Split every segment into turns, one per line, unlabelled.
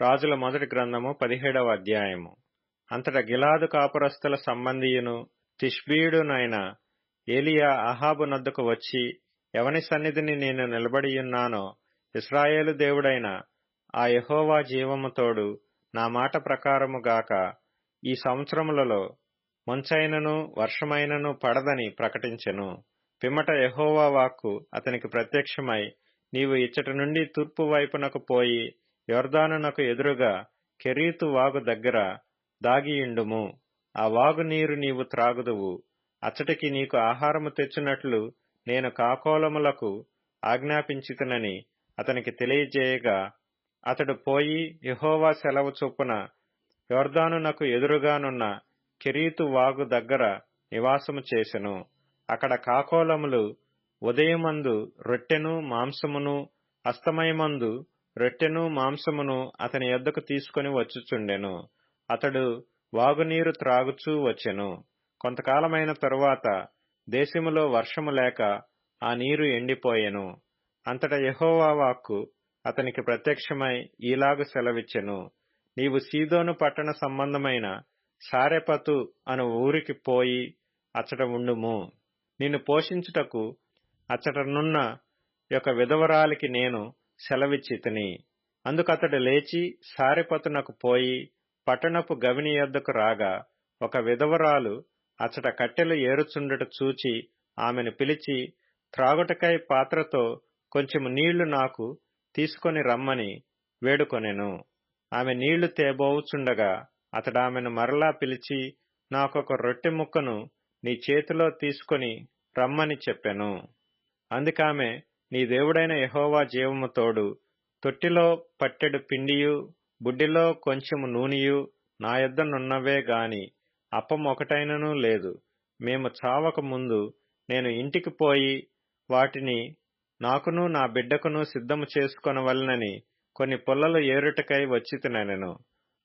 రాజుల మొదటి గ్రంథము 17వ అధ్యాయము. అంతట గిలాదు కాపురస్తుల సంబంధియును తిష్బీయుడునైన ఏలీయా అహాబు నొద్దకు వచ్చి, ఎవని సన్నిధిని నేను నిలబడియున్నానో ఇశ్రాయేలు దేవుడైన ఆ యెహోవా జీవము తోడు నా మాట ప్రకారము గాక, ఈ సంవత్సరములలో మంచైనను వర్షమైనను పడదని ప్రకటించెను. పిమ్మట యెహోవా వాక్కు అతనికి ప్రత్యక్షమై, నీవు ఇచ్చటి నుండి తూర్పు వైపునకు పోయి యొర్దానునకు ఎదురుగా కెరీతు వాగు దగ్గర దాగియుండుము. ఆ వాగు నీరు నీవు త్రాగుదువు. అచ్చటికి నీకు ఆహారము తెచ్చునట్లు నేను కాకోలములకు ఆజ్ఞాపించితినని అతనికి తెలియజేయగా, అతడు పోయి యెహోవా సెలవు చొప్పున యొర్దానునకు ఎదురుగానున్న కెరీతు వాగు దగ్గర నివాసము చేసెను. అక్కడ కాకోలములు ఉదయమందు రొట్టెను మాంసమును, అస్తమయమందు రొట్టెను మాంసమును అతని యొద్దకు తీసుకొని వచ్చుచుండెను. అతడు వాగునీరు త్రాగుచూ వచ్చెను. కొంతకాలమైన తరువాత దేశములో వర్షము లేక ఆ నీరు ఎండిపోయెను. అంతటా యెహోవా వాక్కు అతనికి ప్రత్యక్షమై ఈలాగు సెలవిచ్చెను, నీవు సీదోను పట్టణ సంబంధమైన సారెపతు అను ఊరికి పోయి అచ్చట ఉండుము. నిన్ను పోషించుటకు అచ్చటనున్న యొక్క విధవరాలికి నేను సెలవిచ్చితిని. అందుకతడు లేచి సారెపతునకు పోయి పట్టణపు గవిని యొద్దకు రాగా, ఒక విధవరాలు అచ్చట కట్టెలు ఏరుచుండుట చూచి ఆమెను పిలిచి, త్రాగుటకై పాత్రతో కొంచెము నీళ్లు నాకు తీసుకొని రమ్మని వేడుకొనెను. ఆమె నీళ్లు తేబోవుచుండగా అతడామెను మరలా పిలిచి, నాకొక రొట్టె ముక్కను నీ చేతిలో తీసుకొని రమ్మని చెప్పెను. అందుకామె, నీ దేవుడైన యెహోవా జీవము తోడు, తొట్టిలో పట్టెడు పిండియు బుడ్డిలో కొంచెము నూనెయు నా యొద్దనున్నవే గాని అప్పం ఒకటైనను లేదు. మేము చావక ముందు నేను ఇంటికి పోయి వాటిని నాకును నా బిడ్డకును సిద్ధము చేసుకొనవలెనని కొన్ని పుల్లలు ఏరుటకై వచ్చితినెను.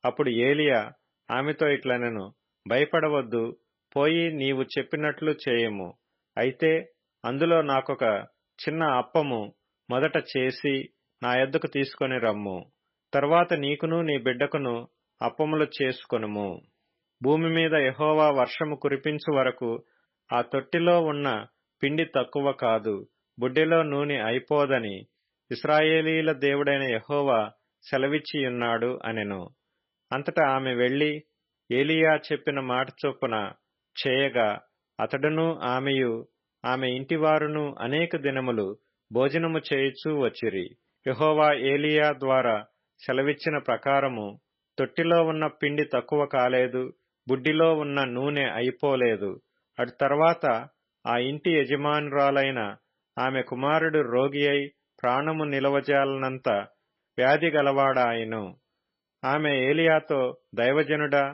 అప్పుడు ఏలీయా ఆమెతో ఇట్లనెను, భయపడవద్దు, పోయి నీవు చెప్పినట్లు చేయము. అయితే అందులో నాకొక చిన్న అప్పము మొదట చేసి నా యొద్దకు తీసుకొని రమ్ము. తరువాత నీకును నీ బిడ్డకును అప్పములు చేసుకొనుము. భూమి మీద యెహోవా వర్షము కురిపించు వరకు ఆ తొట్టిలో ఉన్న పిండి తక్కువ కాదు, బుడ్డిలో నూనె అయిపోదని ఇశ్రాయేలీల దేవుడైన యెహోవా సెలవిచ్చియున్నాడు అనెను. అంతటా ఆమె వెళ్లి ఏలీయా చెప్పిన మాట చొప్పున చేయగా, అతడును ఆమెయు ఆమె ఇంటివారును అనేక దినములు భోజనము చేయుచూ వచ్చిరి. యెహోవా ఏలీయా ద్వారా సెలవిచ్చిన ప్రకారము తొట్టిలో ఉన్న పిండి తక్కువ కాలేదు, బుడ్డిలో ఉన్న నూనె అయిపోలేదు. అటు తర్వాత ఆ ఇంటి యజమానురాలైన ఆమె కుమారుడు రోగి అయి ప్రాణము నిలవజాలనంత వ్యాధి గలవాడాయెను. ఆమె ఏలీయాతో, దైవజనుడా,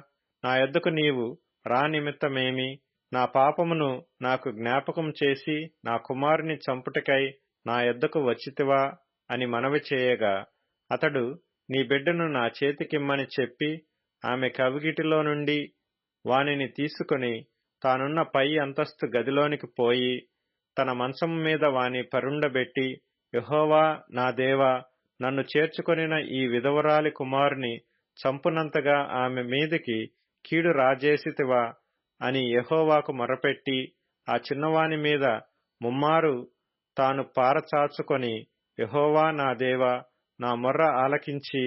నా యొద్దకు నీవు రా నిమిత్తమేమి? నా పాపమును నాకు జ్ఞాపకం చేసి నా కుమారుని చంపుటకై నా యొద్దకు వచ్చితివా అని మనవి చేయగా, అతడు, నీ బిడ్డను నా చేతికిమ్మని చెప్పి ఆమె కవిగిటిలో నుండి వానిని తీసుకుని తానున్న పై అంతస్తు గదిలోనికి పోయి తన మంచము మీద వాని పరుండబెట్టి, యెహోవా నా దేవా, నన్ను చేర్చుకొనిన ఈ విధవరాలి కుమారుని చంపునంతగా ఆమె మీదికి కీడు రాజేసితివా అని యెహోవాకు మొరపెట్టి, ఆ చిన్నవాని మీద ముమ్మారు తాను పారచాచుకొని, యెహోవా నా దేవా, నా మొర్ర ఆలకించి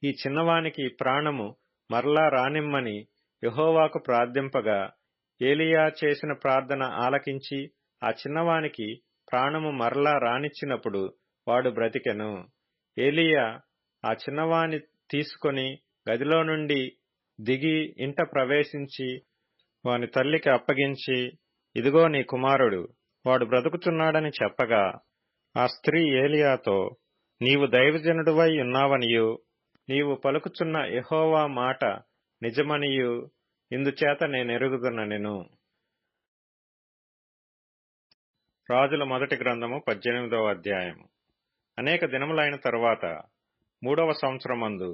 ఈ చిన్నవానికి ప్రాణము మరలా రానిమ్మని యెహోవాకు ప్రార్థింపగా, ఏలీయా చేసిన ప్రార్థన ఆలకించి ఆ చిన్నవానికి ప్రాణము మరలా రానిచ్చినప్పుడు వాడు బ్రతికెను. ఏలీయా ఆ చిన్నవాని తీసుకొని గదిలో నుండి దిగి ఇంట ప్రవేశించి వాని తల్లికి అప్పగించి, ఇదిగో నీ కుమారుడు, వాడు బ్రతుకుచున్నాడని చెప్పగా, ఆ స్త్రీ ఏలీయాతో, నీవు దైవజనుడివై ఉన్నావనియు నీవు పలుకుచున్న యెహోవా మాట నిజమనియు ఇందుచేత నేనెరుగుదుననెను. రాజుల మొదటి గ్రంథము 18వ అధ్యాయము. అనేక దినములైన తరువాత 3వ సంవత్సరమందు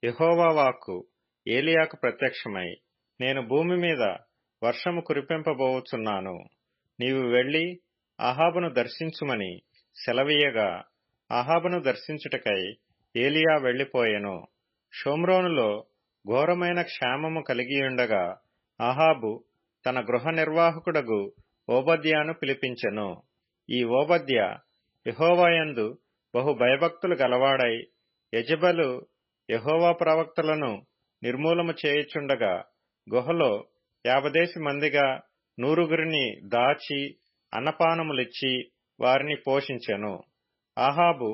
యెహోవా వాక్కు ఏలీయాకు ప్రత్యక్షమై, నేను భూమి మీద వర్షము కురిపింపబోచున్నాను, నీవు వెళ్లి అహాబును దర్శించుమని సెలవీయగా, అహాబును దర్శించుటకై ఏలీయా వెళ్లిపోయెను. షోమ్రోనులో ఘోరమైన క్షామము కలిగియుండగా అహాబు తన గృహ నిర్వాహకుడగు ఓబద్యాను పిలిపించెను. ఈ ఓబద్య యెహోవాయందు బహు భయభక్తులు గలవాడై యెజెబెలు యెహోవా ప్రవక్తలను నిర్మూలము చేయుచుండగా గుహలో 50 మందిగా 100 దాచి అన్నపానములిచ్చి వారిని పోషించెను. అహాబు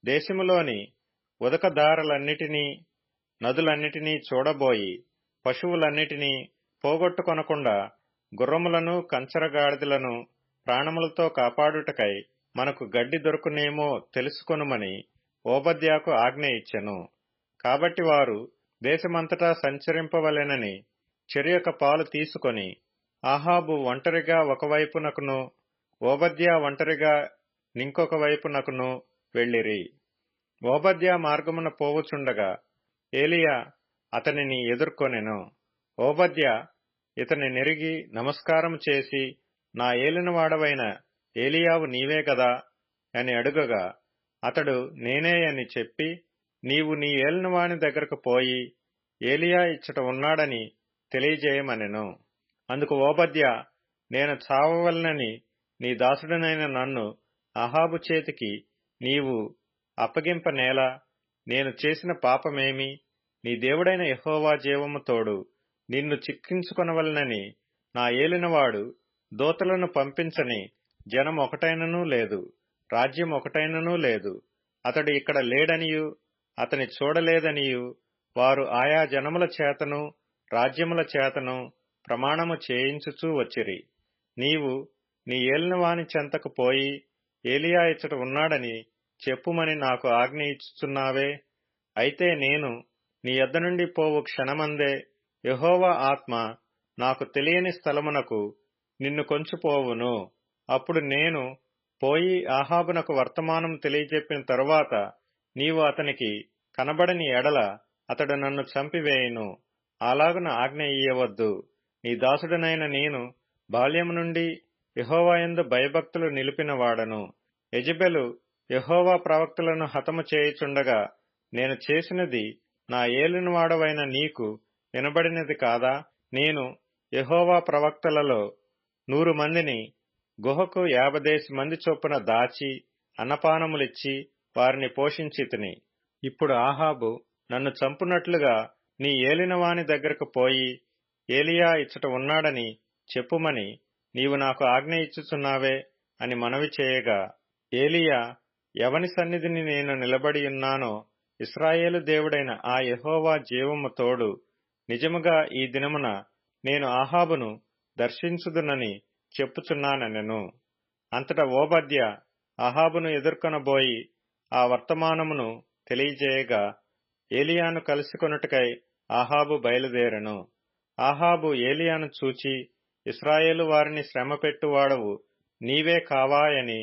దేశములోని ఉదకదారులన్నిటినీ నదులన్నిటినీ చూడబోయి పశువులన్నిటినీ పోగొట్టుకొనకుండా గుర్రములను కంచరగాడిదలను ప్రాణములతో కాపాడుటకై మనకు గడ్డి దొరుకునేమో తెలుసుకొనుమని ఓబద్యాకు ఆజ్ఞ ఇచ్చెను. కాబట్టి వారు దేశమంతటా సంచరింపవలెనని చెరియొక పాలు తీసుకొని అహాబు ఒంటరిగా ఒకవైపునకును ఓబద్యా ఒంటరిగా నింకొక వైపునకును వెళ్ళిరి. ఓబద్యా మార్గమున పోవుచుండగా ఏలియా అతనిని ఎదుర్కొనెను. ఓబద్యా ఇతని నెరిగి నమస్కారము చేసి, నా ఏలినవాడవైన ఏలియావు నీవే గదా అని అడుగగా అతడు నేనే అని చెప్పి, నీవు నీ ఏలినవాని దగ్గరకు పోయి ఏలియా ఇచ్చట ఉన్నాడని తెలియజేయమనెను. అందుకు ఓబద్యా, నేను చావవలనని నీ దాసుడనైన నన్ను అహాబు చేతికి నీవు అప్పగింపనేలా? నేను చేసిన పాపమేమి? నీ దేవుడైన యెహోవా జీవము తోడు నిన్ను చిక్కించుకొనవలనని నా ఏలినవాడు దూతలను పంపించని జనం ఒకటైననూ లేదు, రాజ్యం ఒకటైననూ లేదు. అతడు ఇక్కడ లేడనియు అతని చూడలేదనియు వారు ఆయా జనముల చేతను రాజ్యముల చేతను ప్రమాణము చేయించుచూ వచ్చిరి. నీవు నీ ఏలినవాని చెంతకు పోయి ఏలియా ఇచ్చట ఉన్నాడని చెప్పుమని నాకు ఆజ్ఞ ఇచ్చుచున్నావే. అయితే నేను నీ యొద్ద నుండి పోవు క్షణమందే యెహోవా ఆత్మ నాకు తెలియని స్థలమునకు నిన్ను కొంచుపోవును. అప్పుడు నేను పోయి అహాబునకు వర్తమానం తెలియజెప్పిన తరువాత నీవు అతనికి కనబడని ఎడల అతడు నన్ను చంపివేయును. అలాగున ఆజ్ఞ ఇయ్యవద్దు. నీ దాసుడనైన నేను బాల్యము నుండి యెహోవాయందు భయభక్తులు నిలిపిన వాడను. యెజెబెలు యెహోవా ప్రవక్తలను హతము చేయుచుండగా నేను చేసినది నా ఏలినవాడవైన నీకు వినబడినది కాదా? నేను యెహోవా ప్రవక్తలలో 100 మందిని గుహకు 50 మంది చొప్పున దాచి అన్నపానములిచ్చి వారిని పోషించితిని. ఇప్పుడు అహాబు నన్ను చంపునట్లుగా నీ ఏలినవాని దగ్గరకు పోయి ఏలియా ఇచ్చట ఉన్నాడని చెప్పుమని నీవు నాకు ఆజ్ఞ ఇచ్చుచున్నావే అని మనవి చేయగా, ఏలియా, ఎవని సన్నిధిని నేను నిలబడియున్నానో ఇశ్రాయేలు దేవుడైన ఆ యెహోవా జీవము తోడు నిజముగా ఈ దినమున నేను అహాబును దర్శించుదునని చెప్పుచున్నానెను. అంతటా ఓబద్య అహాబును ఎదుర్కొనబోయి ఆ వర్తమానమును తెలియజేయగా ఏలియాను కలుసుకొనుటకై అహాబు బయలుదేరెను. అహాబు ఏలియాను చూచి, ఇశ్రాయేలు వారిని శ్రమపెట్టువాడవు నీవే కావాయని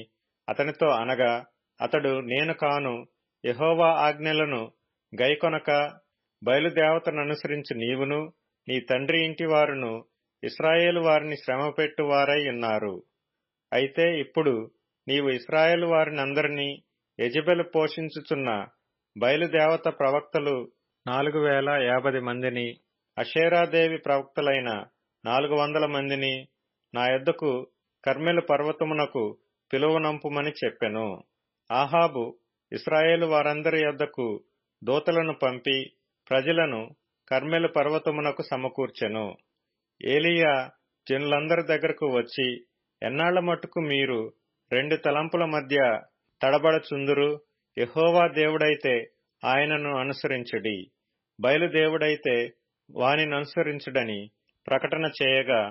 అతనితో అనగా, అతడు నేను కాను, యెహోవా ఆజ్ఞలను గైకొనక బయలుదేవతననుసరించి నీవును నీ తండ్రి ఇంటివారును ఇశ్రాయేలు వారిని శ్రమపెట్టువారై ఉన్నారు. అయితే ఇప్పుడు నీవు ఇశ్రాయేలు వారినందరినీ యెజెబెలు పోషించుచున్న బయలుదేవత ప్రవక్తలు 4050 మందిని, అషేరాదేవి ప్రవక్తలైన 400 మందిని నా యొద్దకు కర్మెలు పర్వతమునకు పిలువనంపుమని చెప్పెను. అహాబు ఇశ్రాయేలు వారందరి యొద్దకు దూతలను పంపి ప్రజలను కర్మెలు పర్వతమునకు సమకూర్చెను. ఏలియా జనులందరి దగ్గరకు వచ్చి, ఎన్నాళ్ల మట్టుకు మీరు 2 తలంపుల మధ్య తడబడచుందురు? యెహోవా దేవుడైతే ఆయనను అనుసరించుడి, బయలుదేవుడైతే వానిననుసరించుడని ప్రకటన చేయగా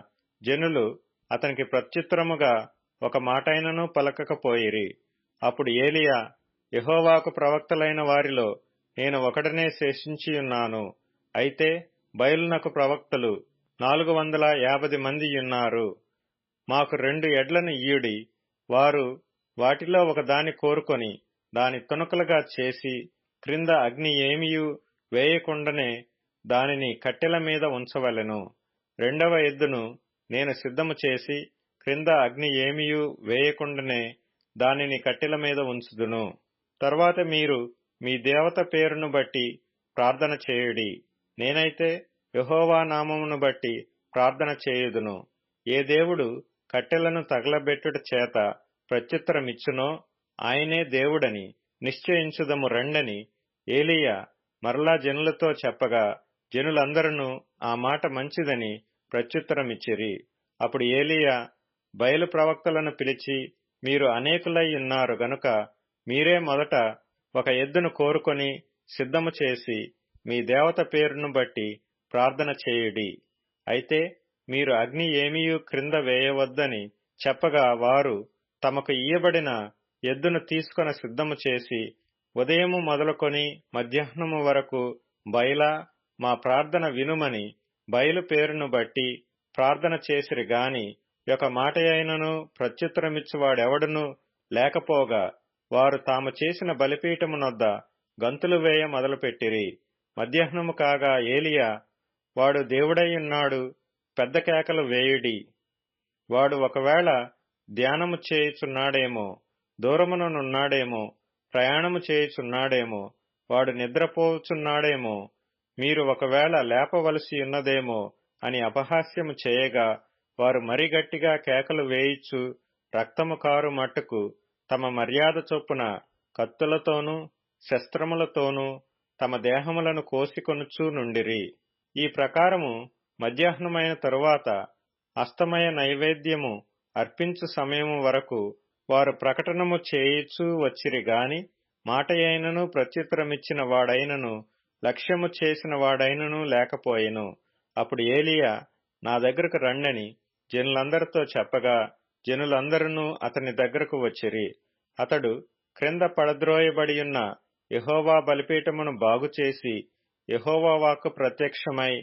జనులు అతనికి ప్రత్యుత్తరముగా ఒక మాటైనను పలకకపోయిరి. అప్పుడు ఏలియా, యెహోవాకు ప్రవక్తలైన వారిలో నేను ఒకడనే శేషించియున్నాను. అయితే బయలునకు ప్రవక్తలు 450 మందియున్నారు. మాకు 2 ఎడ్లను ఇయ్యుడి. వారు వాటిలో ఒక దాని కోరుకొని దాని తునకలుగా చేసి క్రింద అగ్ని ఏమియూ వేయకుండానే దానిని కట్టెల మీద ఉంచవలెను. 2వ ఎద్దును నేను సిద్ధము చేసి క్రింద అగ్ని ఏమియూ వేయకుండానే దానిని కట్టెల మీద ఉంచుదును. తరువాత మీరు మీ దేవత పేరును బట్టి ప్రార్థన చేయుడి. నేనైతే యెహోవా నామమును బట్టి ప్రార్థన చేయుదును. ఏ దేవుడు కట్టెలను తగలబెట్టుట చేత ప్రత్యుత్తరమిచ్చునో ఆయనే దేవుడని నిశ్చయించుదము రండని ఏలీయా మరలా జనులతో చెప్పగా, జనులందరూ ఆ మాట మంచిదని ప్రత్యుత్తరమిచ్చిరి. అప్పుడు ఏలీయా బయలు ప్రవక్తలను పిలిచి, మీరు అనేకులై ఉన్నారు గనుక మీరే మొదట ఒక ఎద్దును కోరుకొని సిద్ధము చేసి మీ దేవత పేరును బట్టి ప్రార్థన చేయుడి. అయితే మీరు అగ్ని ఏమీయూ క్రింద వేయవద్దని చెప్పగా, వారు తమకు ఇయ్యబడిన ఎద్దును తీసుకొని సిద్ధము చేసి ఉదయము మొదలుకొని మధ్యాహ్నము వరకు బయలా మా ప్రార్థన వినుమని బయలు పేరును బట్టి ప్రార్థన చేసిరి గాని ఒక మాట అయినను ప్రత్యుత్తరమిచ్చువాడెవడునూ లేకపోగా, వారు తాము చేసిన బలిపీఠమునొద్ద గంతులు వేయ మొదలుపెట్టిరి. మధ్యాహ్నము కాగా ఏలియా, వాడు దేవుడైయున్నాడు, పెద్ద కేకలు వేయుడి, వాడు ఒకవేళ ధ్యానము చేయుచున్నాడేమో, దూరముననున్నాడేమో, ప్రయాణము చేయుచున్నాడేమో, వాడు నిద్రపోచున్నాడేమో, మీరు ఒకవేళ లేపవలసి ఉన్నదేమో అని అపహాస్యము చేయగా, వారు మరి గట్టిగా కేకలు వేయిచు రక్తము కారు మట్టుకు తమ మర్యాద చొప్పున కత్తులతోనూ శస్త్రములతోనూ తమ దేహములను కోసికొనుచూ నుండిరి. ఈ ప్రకారము మధ్యాహ్నమైన తరువాత అస్తమయ నైవేద్యము అర్పించు సమయము వరకు వారు ప్రకటనము చేయుచూ వచ్చిరి గాని మాటయైనను ప్రత్యుత్తరమిచ్చిన వాడైనను లక్ష్యము చేసిన వాడైనను లేకపోయెను. అప్పుడు ఏలీయా, నా దగ్గరకు రండని జనులందరితో చెప్పగా, జనులందరూ అతని దగ్గరకు వచ్చిరి. అతడు క్రింద పడద్రోయబడియున్న యెహోవా బలిపీఠమును బాగుచేసి యెహోవా వాక్కు ప్రత్యక్షమై,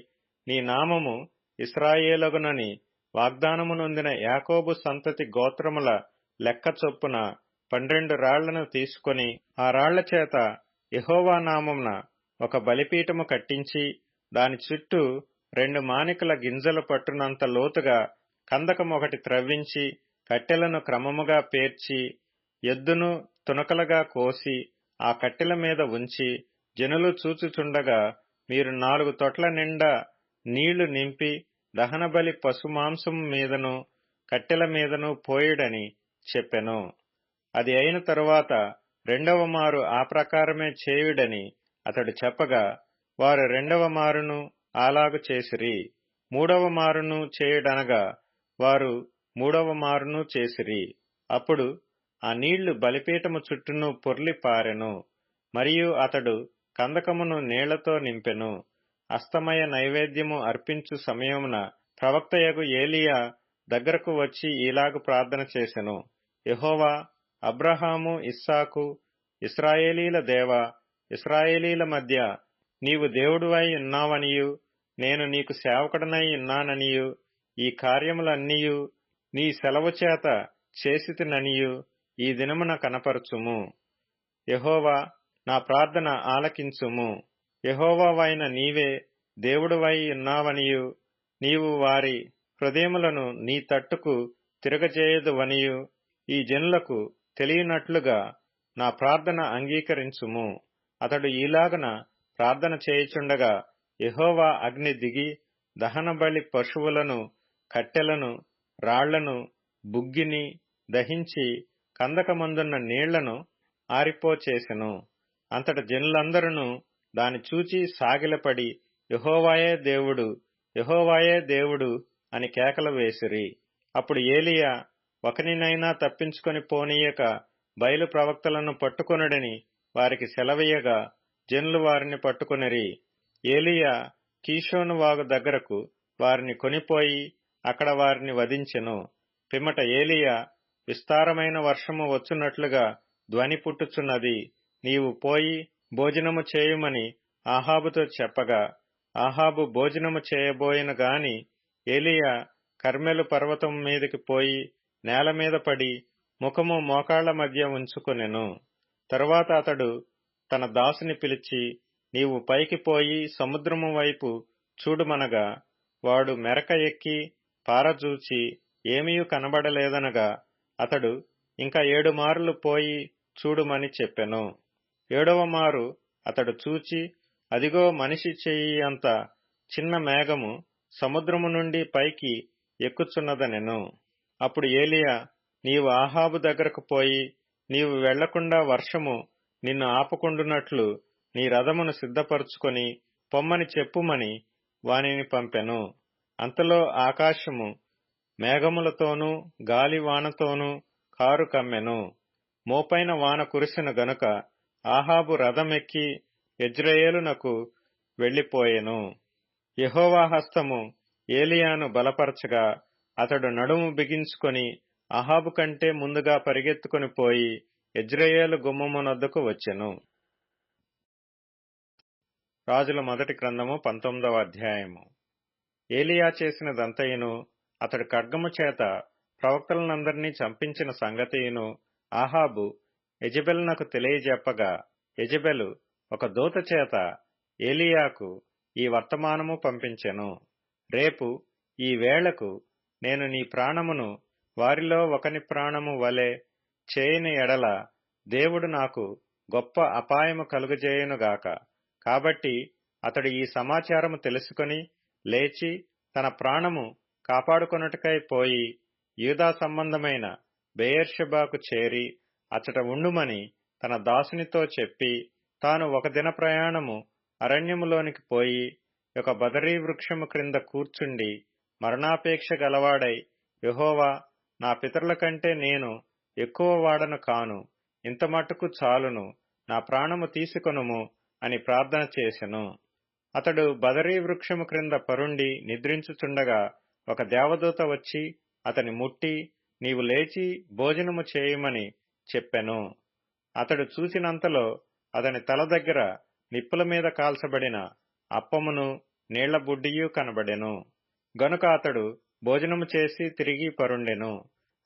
నీ నామము ఇశ్రాయేలగునని వాగ్దానము నొందిన యాకోబు సంతతి గోత్రముల లెక్క చొప్పున 12 రాళ్లను తీసుకొని ఆ రాళ్ల చేత యెహోవా నామమున ఒక బలిపీఠము కట్టించి దాని చుట్టూ 2 మానికల గింజలు పట్టునంత లోతుగా కందకమొకటి త్రవ్వించి కట్టెలను క్రమముగా పేర్చి ఎద్దును తునకలుగా కోసి ఆ కట్టెల మీద ఉంచి జనులు చూచుచుండగా, మీరు 4 తొట్ల నిండా నీళ్లు నింపి దహనబలి పశుమాంసము మీదను కట్టెల మీదను పోయుడని చెప్పెను. అది అయిన తరువాత రెండవ మారు ఆ ప్రకారమే చేయుడని అతడు చెప్పగా, వారు రెండవ మారును అలాగు చేసిరి. మూడవ మారును చేయుడనగా వారు మూడవ మారును చేసిరి. అప్పుడు ఆ నీళ్లు బలిపీఠము చుట్టూను పొర్లి పారెను. మరియు అతడు కందకమును నీళ్లతో నింపెను. అస్తమయ నైవేద్యము అర్పించు సమయమున ప్రవక్తయగు ఏలీయా దగ్గరకు వచ్చి ఈలాగు ప్రార్థన చేసెను. యెహోవా, అబ్రహాము, ఇస్సాకు, ఇశ్రాయేలీల దేవా, ఇశ్రాయేలీల మధ్య నీవు దేవుడువై ఉన్నావనియు నేను నీకు సేవకుడనై ఉన్నాననియు ఈ కార్యములన్నీయు నీ సెలవు చేత చేసితిననియు ఈ దినమున కనపరచుము. యెహోవా, నా ప్రార్థన ఆలకించుము. యెహోవావైన నీవే దేవుడువై ఉన్నావనియు నీవు వారి హృదయములను నీ తట్టుకు తిరగజేయదువనియు ఈ జనులకు తెలియనట్లుగా నా ప్రార్థన అంగీకరించుము. అతడు ఈలాగన ప్రార్థన చేయుచుండగా యెహోవా అగ్ని దిగి దహనబలి పశువులను, కట్టెలను, రాళ్లను, బుగ్గిని దహించి కందకమందున్న నీళ్లను ఆరిపోచేసెను. అంతట జనులందరూ దాని చూచి సాగిలపడి యెహోవాయే దేవుడు, యెహోవాయే దేవుడు అని కేకలు వేసిరి. అప్పుడు ఏలీయా, ఒకనినైనా తప్పించుకొని పోనీయక బయలు ప్రవక్తలను పట్టుకొనుడని వారికి సెలవీయగా జనులు వారిని పట్టుకొనిరి. ఏలీయా కీషోను వాగు దగ్గరకు వారిని కొనిపోయి అక్కడ వారిని వధించెను. పిమ్మట ఏలీయా, విస్తారమైన వర్షము వచ్చునట్లుగా ధ్వని పుట్టుచున్నది, నీవు పోయి భోజనము చేయుమని ఆహాబుతో చెప్పగా, ఆహాబు భోజనము చేయబోయెను గాని ఏలీయా కర్మెలు పర్వతం మీదికి పోయి నేల మీద పడి ముఖము మోకాళ్ల మధ్య ఉంచుకొనెను. తరువాత అతడు తన దాసుని పిలిచి, నీవు పైకి పోయి సముద్రము వైపు చూడుమనగా, వాడు మెరక ఎక్కి పారజూచి ఏమీయూ కనబడలేదనగా అతడు ఇంకా 7 మార్లు పోయి చూడుమని చెప్పెను. 7వ మారు అతడు చూచి అదిగో మనిషి చెయ్యి అంత చిన్న మేఘము సముద్రము నుండి పైకి ఎక్కుచున్నదనెను. అప్పుడు ఏలీయా, నీవు ఆహాబు దగ్గరకు పోయి, నీవు వెళ్లకుండా వర్షము నిన్ను ఆపకుండునట్లు నీ రథమును సిద్ధపరచుకొని పొమ్మని చెప్పుమని వానిని పంపెను. అంతలో ఆకాశము మేఘములతోనూ గాలివానతోనూ కారు కమ్మెను. మోపైన వాన కురిసెను గనుక ఆహాబు రథమెక్కి యెజ్రెయేలునకు వెళ్లిపోయెను. యెహోవా హస్తము ఏలీయాను బలపరచగా అతడు నడుము బిగించుకొని అహాబు కంటే ముందుగా పరిగెత్తుకొని పోయి యెజ్రెయేలు గుమ్మమునొద్దకు వచ్చెను. రాజుల మొదటి గ్రంథము 19వ అధ్యాయము. ఏలీయా చేసినదంతయును, అతడు ఖడ్గము చేత ప్రవక్తలనందరినీ చంపించిన సంగతియును ఆహాబు యెజెబెలునకు తెలియజెప్పగా, యెజెబెలు ఒక దూత చేత ఏలీయాకు ఈ వర్తమానము పంపించెను. రేపు ఈ వేళకు నేను నీ ప్రాణమును వారిలో ఒకని ప్రాణము వలె చేయని ఎడల దేవుడు నాకు గొప్ప అపాయము కలుగజేయునుగాక. కాబట్టి అతడు ఈ సమాచారము తెలుసుకొని లేచి తన ప్రాణము కాపాడుకొనుటకై పోయి యూదా సంబంధమైన బెయేర్షెబాకు చేరి అచ్చట ఉండుమని తన దాసునితో చెప్పి, తాను ఒక దిన ప్రయాణము అరణ్యములోనికి పోయి ఒక బదరీ వృక్షము క్రింద కూర్చుండి మరణాపేక్ష గలవాడై, యెహోవా, నా పితరుల కంటే నేను ఎక్కువ వాడను కాను, ఇంత మట్టుకు చాలును, నా ప్రాణము తీసుకొనుము అని ప్రార్థన చేసెను. అతడు బదరీ వృక్షము క్రింద పరుండి నిద్రించుచుండగా ఒక దేవదూత వచ్చి అతని ముట్టి, నీవు లేచి భోజనము చేయుమని చెప్పెను. అతడు చూసినంతలో అతని తల దగ్గర నిప్పుల మీద కాల్చబడిన అప్పమును నీళ్ల బుడ్డియు కనబడెను. గనుక అతడు భోజనము చేసి తిరిగి పరుండెను.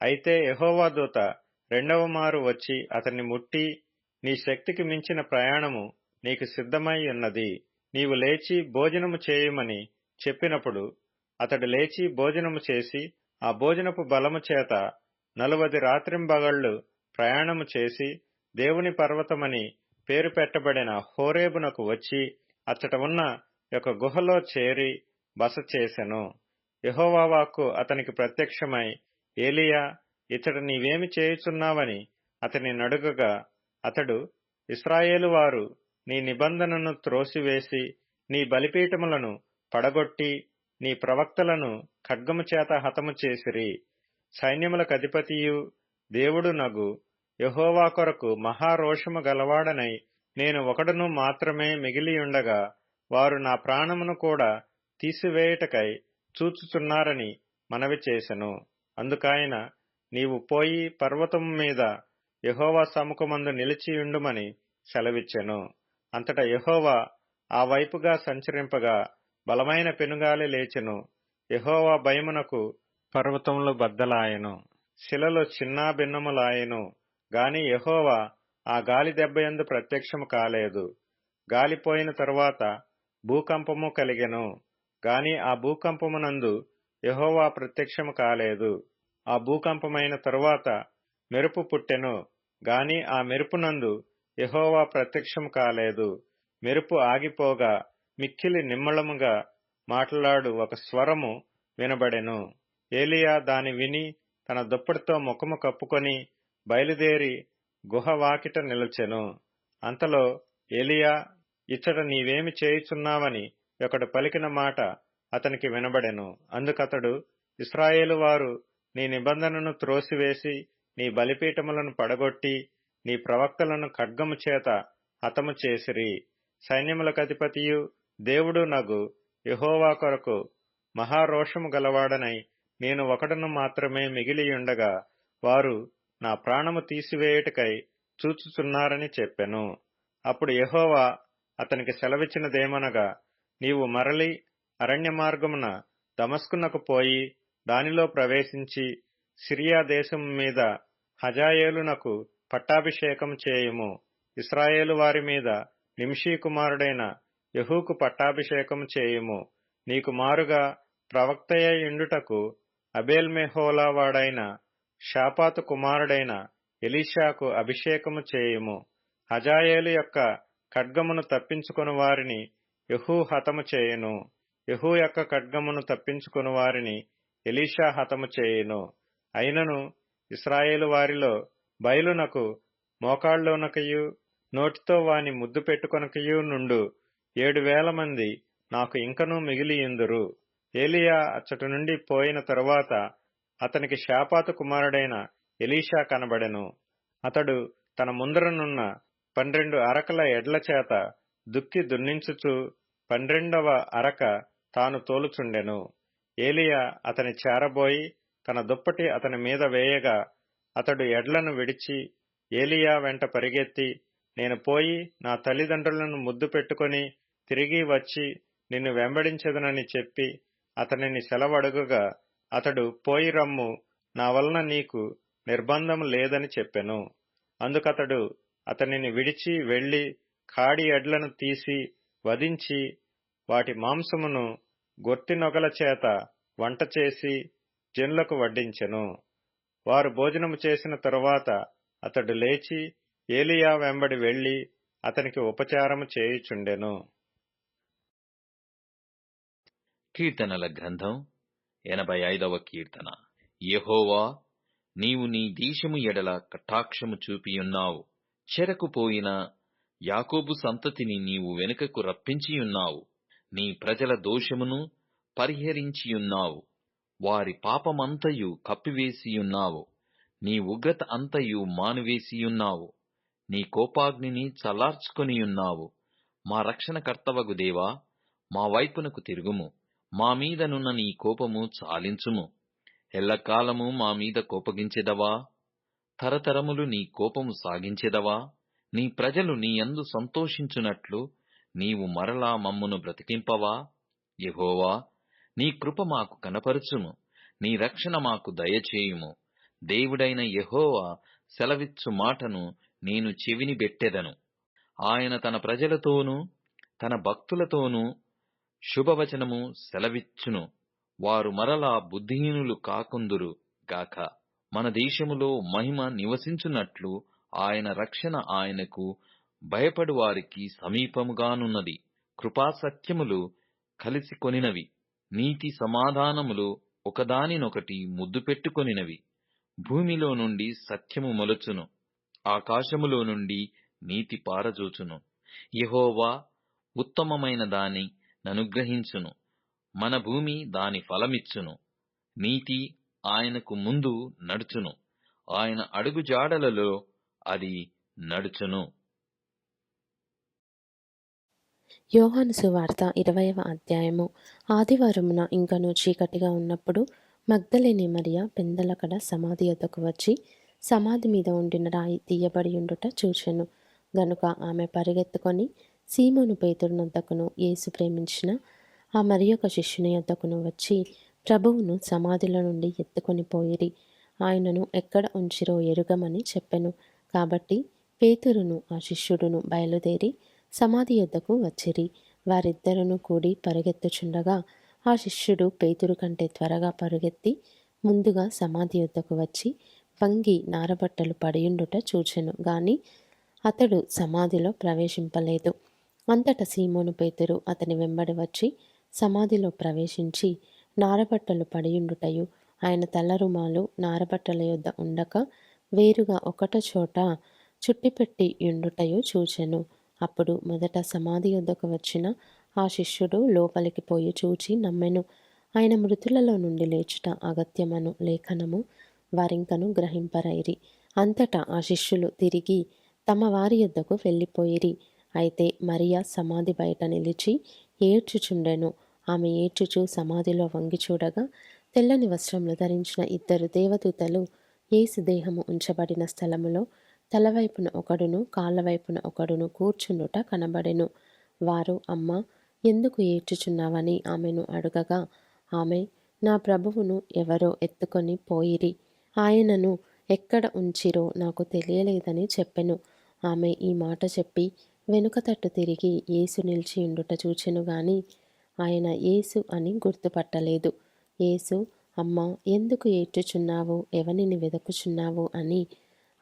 అయితే యెహోవా దూత రెండవ మారు వచ్చి అతన్ని ముట్టి, నీ శక్తికి మించిన ప్రయాణము నీకు సిద్ధమై ఉన్నది, నీవు లేచి భోజనము చేయుమని చెప్పినప్పుడు అతడు లేచి భోజనము చేసి ఆ భోజనపు బలము చేత 40 రాత్రింబగళ్లు ప్రయాణము చేసి దేవుని పర్వతమని పేరు పెట్టబడిన హోరేబునకు వచ్చి అచ్చట ఉన్న ఒక గుహలో చేరి బస చేసెను. యెహోవా వాక్కు అతనికి ప్రత్యక్షమై, ఏలీయా, ఇచ్చట నీవేమి చేయుచున్నావని అతని నడుగగా, అతడు, ఇశ్రాయేలు వారు నీ నిబంధనను త్రోసివేసి నీ బలిపీఠములను పడగొట్టి నీ ప్రవక్తలను ఖడ్గము చేత హతము చేసిరి. సైన్యములకధిపతియు దేవుడు నగు యెహోవా కొరకు మహారోషము గలవాడనై నేను ఒకడును మాత్రమే మిగిలియుండగా వారు నా ప్రాణమును కూడా తీసివేయుటకై చూచుచున్నారని మనవి చేసెను. అందుకాయన, నీవు పోయి పర్వతము మీద యెహోవా సముఖమందు నిలిచియుండుమని సెలవిచ్చెను. అంతటా యెహోవా ఆ వైపుగా సంచరింపగా బలమైన పెనుగాలి లేచెను. యెహోవా భయమునకు పర్వతములు బద్దలాయెను, శిలలు చిన్నాభిన్నములాయెను. గాని యెహోవా ఆ గాలి దెబ్బయందు ప్రత్యక్షము కాలేదు. గాలిపోయిన తరువాత భూకంపము కలిగెను. గాని ఆ భూకంపమునందు యెహోవా ప్రత్యక్షము కాలేదు. ఆ భూకంపమైన తరువాత మెరుపు పుట్టెను. గాని ఆ మెరుపునందు యెహోవా ప్రత్యక్షము కాలేదు. మెరుపు ఆగిపోగా మిక్కిలి నిమ్మళముగా మాట్లాడు ఒక స్వరము వినబడెను. ఏలీయా దాని విని తన దుప్పటితో ముఖము కప్పుకొని బయలుదేరి గుహ వాకిట నిలిచెను. అంతలో ఏలీయా, ఇచ్చట నీవేమి చేయుచున్నావని ఒకడు పలికిన మాట అతనికి వినబడెను. అందుకతడు, ఇశ్రాయేలు వారు నీ నిబంధనను త్రోసివేసి నీ బలిపీఠములను పడగొట్టి నీ ప్రవక్తలను ఖడ్గము చేత హతము చేసిరి. సైన్యములకధిపతియు దేవుడు నగు యెహోవా కొరకు మహారోషము గలవాడనై నేను ఒకడును మాత్రమే మిగిలియుండగా వారు నా ప్రాణము తీసివేయుటకై చూచుచున్నారని చెప్పెను. అప్పుడు యెహోవా అతనికి సెలవిచ్చినదేమనగా, నీవు మరలి అరణ్య మార్గమున దమస్కునకు పోయి దానిలో ప్రవేశించి సిరియా దేశము మీద హజాయేలునకు పట్టాభిషేకం చేయుము. ఇశ్రాయేలు వారి మీద నింషీ కుమారుడైన యెహూకు పట్టాభిషేకం చేయుము. నీకు మారుగా ప్రవక్తయ్యుండుటకు అబేల్మెహోలా వాడైన షాపాతు కుమారుడైన ఎలీషాకు అభిషేకము చేయుము. హజాయేలు యొక్క ఖడ్గమును తప్పించుకొని వారిని యెహూ హతము చేయును. యెహూ యొక్క ఖడ్గమును తప్పించుకొని వారిని ఎలీషా హతము చేయును. అయినను ఇశ్రాయేలు వారిలో బయలునకు మోకాళ్ళలోనకయు నోటితో వాని ముద్దు పెట్టుకొనకయు నుండు 7,000 మంది నాకు ఇంకనూ మిగిలియుందురు. ఏలియా అచ్చటి నుండి పోయిన తరువాత అతనికి శాపాతు కుమారుడైన ఎలీషా కనబడెను. అతడు తన ముందరనున్న 12 అరకల ఎడ్ల చేత దుక్కి దున్నించుచు 12వ అరక తాను తోలుచుండెను. ఏలియా అతని చేరబోయి తన దుప్పటి అతని మీద వేయగా అతడు ఎడ్లను విడిచి ఏలియా వెంట పరిగెత్తి, నేను పోయి నా తల్లిదండ్రులను ముద్దు పెట్టుకొని తిరిగి వచ్చి నిన్ను వెంబడించెదనని చెప్పి అతనిని సెలవడుగగా అతడు పోయి రమ్ము, నా వలన నీకు నిర్బంధము లేదని చెప్పెను. అందుకతడు అతనిని విడిచి వెళ్లి కాడి ఎడ్లను తీసి వధించి వాటి మాంసమును గొర్తినొగల చేత వంట చేసి జనులకు వడ్డించెను. వారు భోజనము చేసిన తరువాత అతడు లేచి ఏలియా వెంబడి వెళ్లి అతనికి ఉపచారము చేయుచుండెను.
కీర్తనల గ్రంథం 85వ కీర్తన. యెహోవా, నీవు నీ దేశము ఎడల కటాక్షము చూపియున్నావు. చెరకుపోయిన యాకోబు సంతతిని నీవు వెనుకకు రప్పించియున్నావు. నీ ప్రజల దోషమును పరిహరించియున్నావు. వారి పాపమంతయు కప్పివేసియున్నావు. నీ ఉగ్రత అంతయు మానివేసియున్నావు. నీ కోపాగ్నిని చల్లార్చుకొనియున్నావు. మా రక్షణకర్తవగు దేవా, మా వైపునకు తిరుగుము. మా మీదనున్న నీ కోపము చాలించుము. ఎల్లకాలము మా మీద కోపగించెదవా? తరతరములు నీ కోపము సాగించెదవా? నీ ప్రజలు నీ యందు సంతోషించునట్లు నీవు మరలా మమ్మును బ్రతికింపవా? యెహోవా, నీ కృప మాకు కనపరచుము. నీ రక్షణ మాకు దయచేయుము. దేవుడైన యెహోవా సెలవిచ్చు మాటను నేను చెవిని బెట్టెదను. ఆయన తన ప్రజలతోనూ తన భక్తులతోనూ శుభవచనము సెలవిచ్చును. వారు మరలా బుద్ధిహీనులు కాకుందురు గాక. మన దేశములో మహిమ నివసించునట్లు ఆయన రక్షణ ఆయనకు భయపడు వారికి సమీపముగానున్నది. కృపాసత్యములు కలిసి కొనినవి. నీతి సమాధానములు ఒకదానినొకటి ముద్దు పెట్టుకొనినవి. భూమిలో నుండి సత్యము మొలచును. ఆకాశములో నుండి నీతి పారజూచును. యెహోవా ఉత్తమమైన దాని ననుగ్రహించును. మన భూమి దాని ఫలమిచ్చును. నీతి ఆయనకు ముందు నడుచును. ఆయన అడుగుజాడలలో అది నడుచును.
యోహాను సువార్త 20వ అధ్యాయము. ఆదివారమున ఇంకనూ చీకటిగా ఉన్నప్పుడు మగ్దలేని మరియ పెందలకడ సమాధి యొద్దకు వచ్చి సమాధి మీద ఉండిన రాయి తీయబడి ఉండుట చూచెను. గనుక ఆమె పరిగెత్తుకొని సీమోను పేతురు నొద్దకును యేసు ప్రేమించిన ఆ మరి ఒక శిష్యుని యొద్దకును వచ్చి ప్రభువును సమాధిలో నుండి ఎత్తుకొని పోయిరి. ఆయనను ఎక్కడ ఉంచిరో ఎరుగమని చెప్పెను. కాబట్టి పేతురును ఆ శిష్యుడును బయలుదేరి సమాధి యొద్దకు వచ్చిరి. వారిద్దరును కూడి పరుగెత్తుచుండగా ఆ శిష్యుడు పేతురు కంటే త్వరగా పరుగెత్తి ముందుగా సమాధి యొద్దకు వచ్చి వంగి నారబట్టలు పడియుండుట చూచెను గాని అతడు సమాధిలో ప్రవేశింపలేదు. అంతటా సీమోను పేతురు అతని వెంబడి వచ్చి సమాధిలో ప్రవేశించి నారబట్టలు పడియుండుటయు ఆయన తలరుమాలు నారబట్టల యొద్ద ఉండక వేరుగా ఒకట చోట చుట్టిపెట్టి యుండుటయు చూచెను. అప్పుడు మొదట సమాధి యొద్దకు వచ్చిన ఆ శిష్యుడు లోపలికి పోయి చూచి నమ్మెను. ఆయన మృతులలో నుండి లేచుట అగత్యమను లేఖనము వారింకను గ్రహింపరైరి. అంతటా ఆ శిష్యులు తిరిగి తమ వారి యొద్దకు వెళ్ళిపోయిరి. అయితే మరియ సమాధి బయట నిలిచి ఏడ్చుచుండెను. ఆమె ఏడ్చుచు సమాధిలో వంగి చూడగా తెల్లని వస్త్రములు ధరించిన ఇద్దరు దేవదూతలు యేసు దేహము ఉంచబడిన స్థలములో తలవైపున ఒకడును కాళ్ళవైపున ఒకడును కూర్చుండుట కనబడెను. వారు, అమ్మ, ఎందుకు ఏడ్చుచున్నావని ఆమెను అడుగగా ఆమె, నా ప్రభువును ఎవరో ఎత్తుకొని పోయిరి. ఆయనను ఎక్కడ ఉంచిరో నాకు తెలియలేదని చెప్పెను. ఆమె ఈ మాట చెప్పి వెనుక తట్టు తిరిగి యేసు నిలిచి ఉండుట చూచెను గాని ఆయన యేసు అని గుర్తుపట్టలేదు. యేసు, అమ్మ, ఎందుకు ఏడ్చుచున్నావు? ఎవనిని వెదకుచున్నావు అని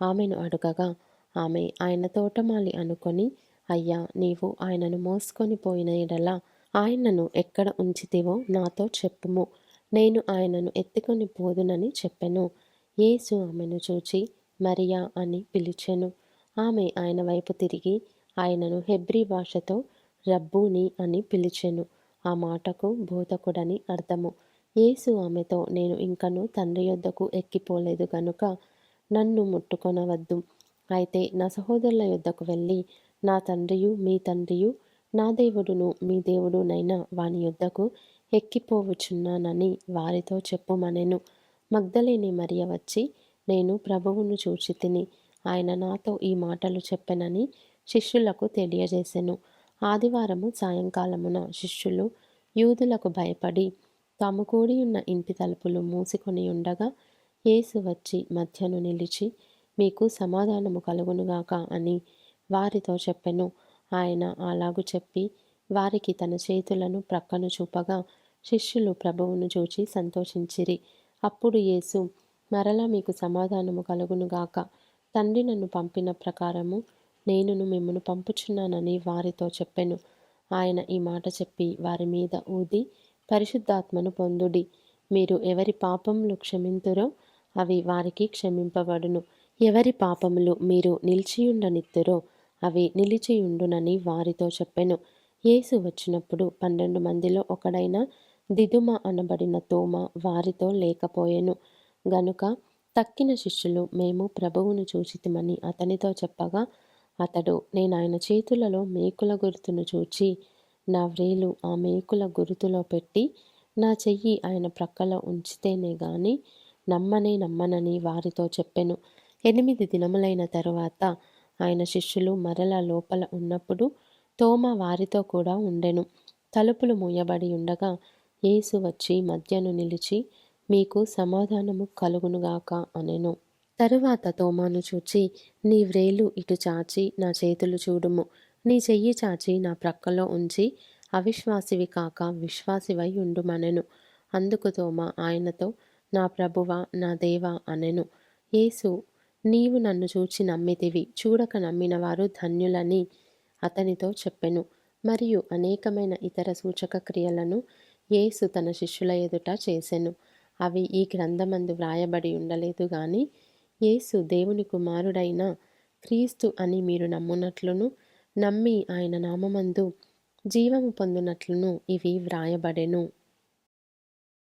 ఆమెను అడుగగా ఆమె ఆయన తోటమాలి అనుకొని అయ్యా, నీవు ఆయనను మోసుకొని పోయిన ఎడల ఆయనను ఎక్కడ ఉంచితివో నాతో చెప్పుము, నేను ఆయనను ఎత్తుకొని పోదునని చెప్పెను. యేసు ఆమెను చూచి మరియా అని పిలిచెను. ఆమె ఆయన వైపు తిరిగి ఆయనను హెబ్రీ భాషతో రబ్బూని అని పిలిచెను. ఆ మాటకు బోధకుడని అర్థము. యేసు ఆమెతో, నేను ఇంకను తండ్రి యొద్దకు ఎక్కిపోలేదు గనుక నన్ను ముట్టుకొనవద్దు. అయితే నా సహోదరుల యొద్దకు వెళ్ళి, నా తండ్రియు మీ తండ్రియు, నా దేవుడును మీ దేవుడునైన వాని యొద్దకు ఎక్కిపోవచ్చున్నానని వారితో చెప్పుమనెను. మగ్దలేని మరియ వచ్చి, నేను ప్రభువును చూచి తిని, ఆయన నాతో ఈ మాటలు చెప్పెనని శిష్యులకు తెలియజేసెను. ఆదివారము సాయంకాలమున శిష్యులు యూదులకు భయపడి తాము కూడియున్న ఇంటి తలుపులు మూసికొని ఉండగా యేసు వచ్చి మధ్యను నిలిచి, మీకు సమాధానము కలుగునుగాక అని వారితో చెప్పెను. ఆయన అలాగు చెప్పి వారికి తన చేతులను ప్రక్కను చూపగా శిష్యులు ప్రభువును చూచి సంతోషించిరి. అప్పుడు యేసు, మరలా మీకు సమాధానము కలుగునుగాక. తండ్రి నన్ను పంపిన ప్రకారము నేనును మిమ్మును పంపుచున్నానని వారితో చెప్పెను. ఆయన ఈ మాట చెప్పి వారి మీద ఊది, పరిశుద్ధాత్మను పొందుడి. మీరు ఎవరి పాపములు క్షమింతురో అవి వారికి క్షమింపబడును. ఎవరి పాపములు మీరు నిలిచియుండనిత్తురో అవి నిలిచియుండునని వారితో చెప్పెను. యేసు వచ్చినప్పుడు 12 మందిలో ఒకడైన దిదుమ అనబడిన తోమ వారితో లేకపోయెను. గనుక తక్కిన శిష్యులు, మేము ప్రభువును చూచితిమని అతనితో చెప్పగా అతడు, నేనాయన చేతులలో మేకుల గుర్తును చూచి నా వ్రేలు ఆ మేకుల గురుతులో పెట్టి నా చెయ్యి ఆయన ప్రక్కలో ఉంచితేనే గాని నమ్మనని వారితో చెప్పెను. 8 దినములైన తరువాత ఆయన శిష్యులు మరల లోపల ఉన్నప్పుడు తోమ వారితో కూడా ఉండెను. తలుపులు మూయబడి ఉండగా యేసు వచ్చి మధ్యను నిలిచి, మీకు సమాధానము కలుగునుగాక అనెను. తరువాత తోమాను చూచి, నీ వ్రేలు ఇటు చాచి నా చేతులు చూడుము, నీ చెయ్యి చాచి నా ప్రక్కలో ఉంచి అవిశ్వాసివి కాక విశ్వాసివై ఉండుమనెను. అందుకు తోమ ఆయనతో, నా ప్రభువా, నా దేవా అనెను. యేసు, నీవు నన్ను చూచి నమ్మితివి, చూడక నమ్మిన వారు ధన్యులని అతనితో చెప్పెను. మరియు అనేకమైన ఇతర సూచక క్రియలను యేసు తన శిష్యుల ఎదుట చేసెను. అవి ఈ గ్రంథమందు వ్రాయబడి ఉండలేదు గాని యేసు దేవుని కుమారుడైన క్రీస్తు అని మీరు నమ్మునట్లును, నమ్మి ఆయన నామమందు జీవము పొందునట్లును ఇవి వ్రాయబడెను.